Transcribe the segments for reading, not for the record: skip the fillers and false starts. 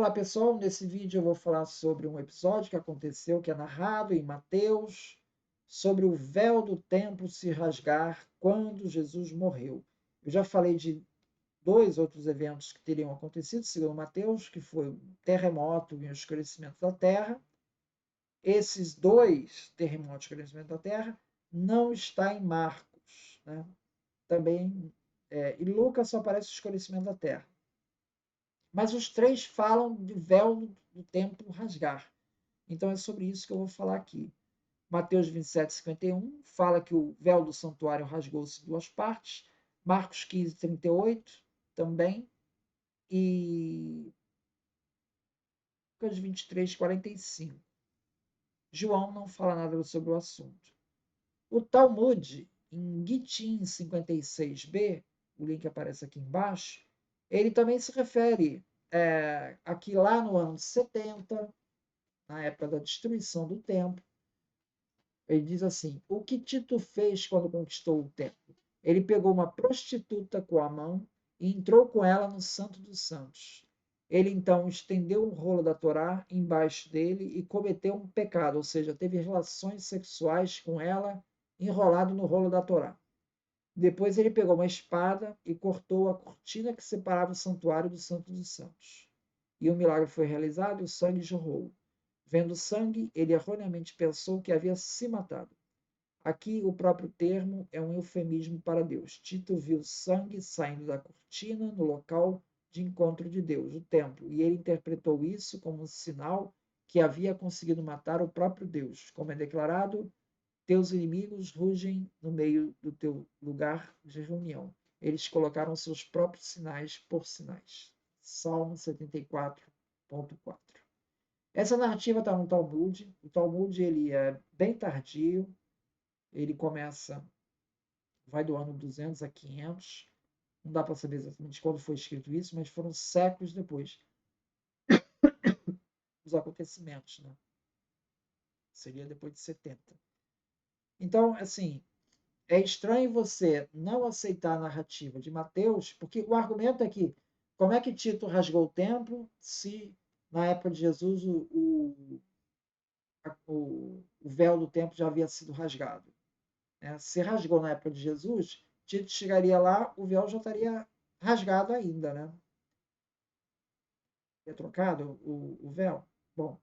Olá pessoal, nesse vídeo eu vou falar sobre um episódio que aconteceu, que é narrado em Mateus, sobre o véu do templo se rasgar quando Jesus morreu. Eu já falei de dois outros eventos que teriam acontecido, segundo Mateus, que foi o terremoto e o escurecimento da terra. Esses dois terremotos e escurecimento da terra não está em Marcos, né? Também, e Lucas só aparece o escurecimento da terra. Mas os três falam de véu do templo rasgar. Então é sobre isso que eu vou falar aqui. Mateus 27, 51 fala que o véu do santuário rasgou-se em duas partes. Marcos 15, 38 também. E Lucas 23, 45. João não fala nada sobre o assunto. O Talmud, em Gitin 56b, o link aparece aqui embaixo, ele também se refere aqui lá no ano 70, na época da destruição do templo. Ele diz assim: o que Tito fez quando conquistou o templo? Ele pegou uma prostituta com a mão e entrou com ela no Santo dos Santos. Ele então estendeu o rolo da Torá embaixo dele e cometeu um pecado, ou seja, teve relações sexuais com ela enrolado no rolo da Torá. Depois ele pegou uma espada e cortou a cortina que separava o santuário do Santo dos Santos. E o milagre foi realizado e o sangue jorrou. Vendo o sangue, ele erroneamente pensou que havia se matado. Aqui o próprio termo é um eufemismo para Deus. Tito viu sangue saindo da cortina no local de encontro de Deus, o templo, e ele interpretou isso como um sinal que havia conseguido matar o próprio Deus. Como é declarado, teus inimigos rugem no meio do teu lugar de reunião. Eles colocaram seus próprios sinais por sinais. Salmo 74.4. Essa narrativa está no Talmud. O Talmud ele é bem tardio. Ele começa, vai do ano 200 a 500. Não dá para saber exatamente quando foi escrito isso, mas foram séculos depois dos acontecimentos, né? Seria depois de 70. Então, assim, é estranho você não aceitar a narrativa de Mateus, porque o argumento é que como é que Tito rasgou o templo se na época de Jesus o véu do templo já havia sido rasgado? Né? Se rasgou na época de Jesus, Tito chegaria lá, o véu já estaria rasgado ainda, né? Teria trocado o véu. Bom,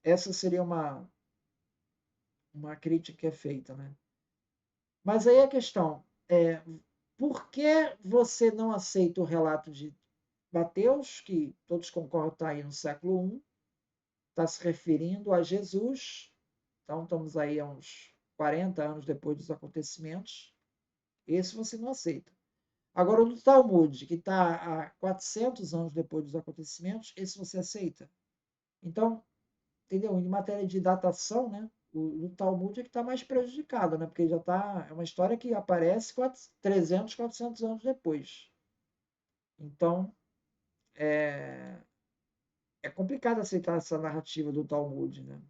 essa seria uma crítica que é feita, né? Mas aí a questão é, por que você não aceita o relato de Mateus, que todos concordam está aí no século I, está se referindo a Jesus, então estamos aí a uns 40 anos depois dos acontecimentos, esse você não aceita. Agora, o do Talmud, que está há 400 anos depois dos acontecimentos, esse você aceita. Então, entendeu? Em matéria de datação, né? O Talmud é que está mais prejudicado, né? Porque já está. É uma história que aparece 300, 400 anos depois. Então, é complicado aceitar essa narrativa do Talmud, né?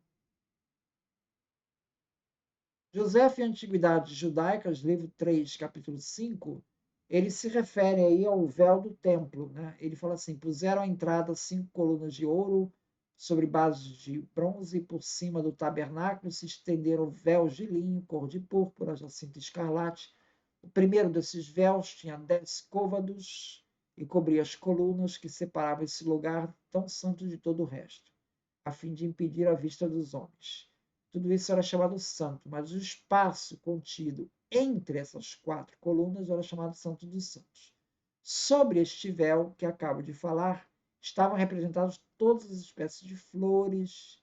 Josefe e Antiguidades Judaicas, livro 3, capítulo 5, ele se refere aí ao véu do templo, né? Ele fala assim: puseram à entrada 5 colunas de ouro sobre bases de bronze, e por cima do tabernáculo se estenderam véus de linho, cor de púrpura, jacinto escarlate. O primeiro desses véus tinha 10 côvados e cobria as colunas que separavam esse lugar tão santo de todo o resto, a fim de impedir a vista dos homens. Tudo isso era chamado santo, mas o espaço contido entre essas 4 colunas era chamado Santo dos Santos. Sobre este véu que acabo de falar, estavam representadas todas as espécies de flores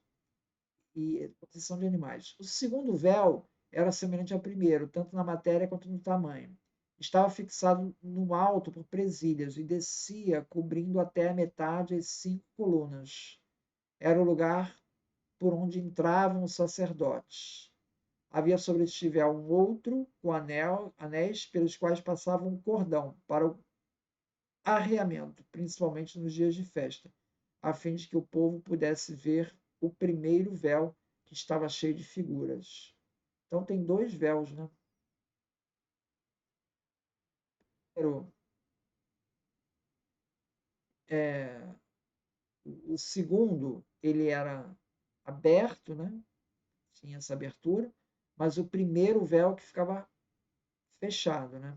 e proteção de animais. O segundo véu era semelhante ao primeiro, tanto na matéria quanto no tamanho. Estava fixado no alto por presilhas e descia, cobrindo até a metade as 5 colunas. Era o lugar por onde entravam os sacerdotes. Havia sobre este véu um outro, com anéis pelos quais passava um cordão para o arreamento, principalmente nos dias de festa, a fim de que o povo pudesse ver o primeiro véu que estava cheio de figuras. Então tem 2 véus, né? o segundo, ele era aberto, né? Tinha essa abertura, mas o primeiro véu que ficava fechado, né?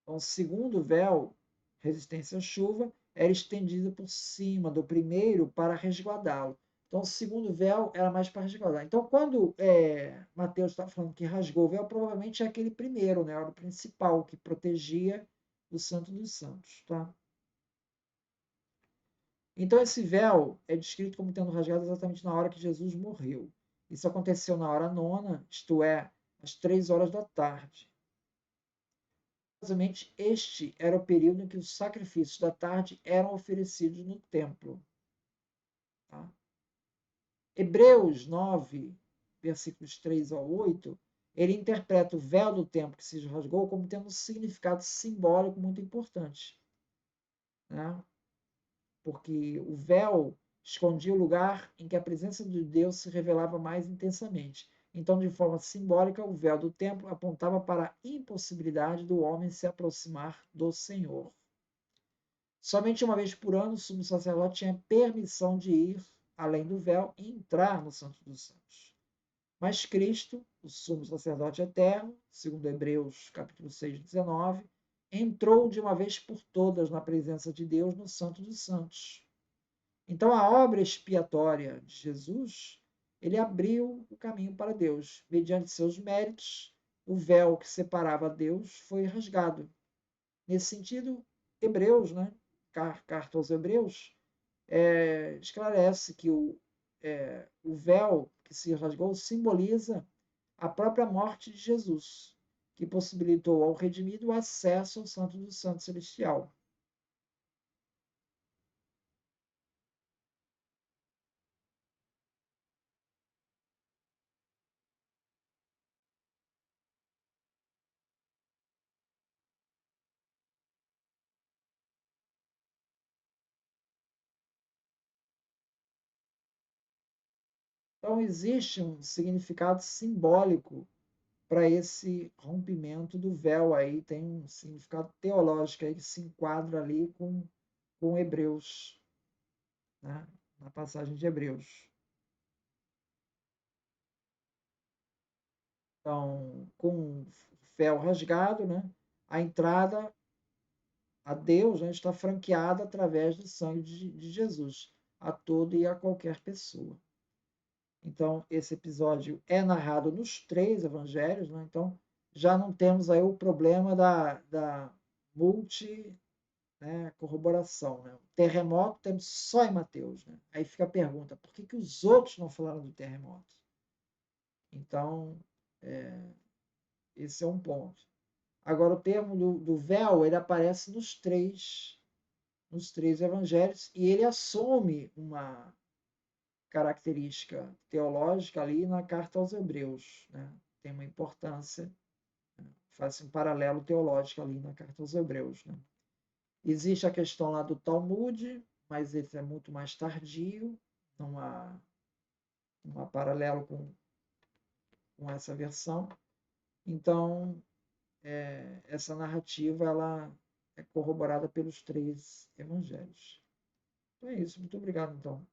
Então, o segundo véu, resistência à chuva, era estendido por cima do primeiro para resguardá-lo. Então, o segundo véu era mais para resguardar. Então, quando Mateus está falando que rasgou o véu, provavelmente é aquele primeiro, né? Era o principal, que protegia o Santo dos Santos. Tá? Então, esse véu é descrito como tendo rasgado exatamente na hora que Jesus morreu. Isso aconteceu na hora nona, isto é, às 3 horas da tarde. Curiosamente, este era o período em que os sacrifícios da tarde eram oferecidos no templo. Tá? Hebreus 9, versículos 3 ao 8, ele interpreta o véu do templo que se rasgou como tendo um significado simbólico muito importante. Né? Porque o véu escondia o lugar em que a presença de Deus se revelava mais intensamente. Então, de forma simbólica, o véu do templo apontava para a impossibilidade do homem se aproximar do Senhor. Somente uma vez por ano o sumo sacerdote tinha permissão de ir além do véu e entrar no Santo dos Santos. Mas Cristo, o sumo sacerdote eterno, segundo Hebreus capítulo 6, 19, entrou de uma vez por todas na presença de Deus no Santo dos Santos. Então a obra expiatória de Jesus, ele abriu o caminho para Deus. Mediante seus méritos, o véu que separava Deus foi rasgado. Nesse sentido, Hebreus, né, carta aos Hebreus, esclarece que o véu que se rasgou simboliza a própria morte de Jesus, que possibilitou ao redimido o acesso ao Santo do Santo Celestial. Então, existe um significado simbólico para esse rompimento do véu aí, tem um significado teológico aí que se enquadra ali com Hebreus, né? Na passagem de Hebreus. Então, com o véu rasgado, né? A entrada a Deus, né, está franqueada através do sangue de Jesus, a todo e a qualquer pessoa. Então, esse episódio é narrado nos 3 evangelhos, né? Então, já não temos aí o problema da multi, né, corroboração. Né? O terremoto temos só em Mateus. Né? Aí fica a pergunta, por que os outros não falaram do terremoto? Então, esse é um ponto. Agora, o termo do véu, ele aparece nos três evangelhos e ele assume uma característica teológica ali na carta aos Hebreus. Né? Tem uma importância, né? Faz um paralelo teológico ali na carta aos Hebreus. Né? Existe a questão lá do Talmud, mas esse é muito mais tardio, não há paralelo com essa versão. Então, essa narrativa ela é corroborada pelos 3 evangelhos. Então é isso. Muito obrigado, então.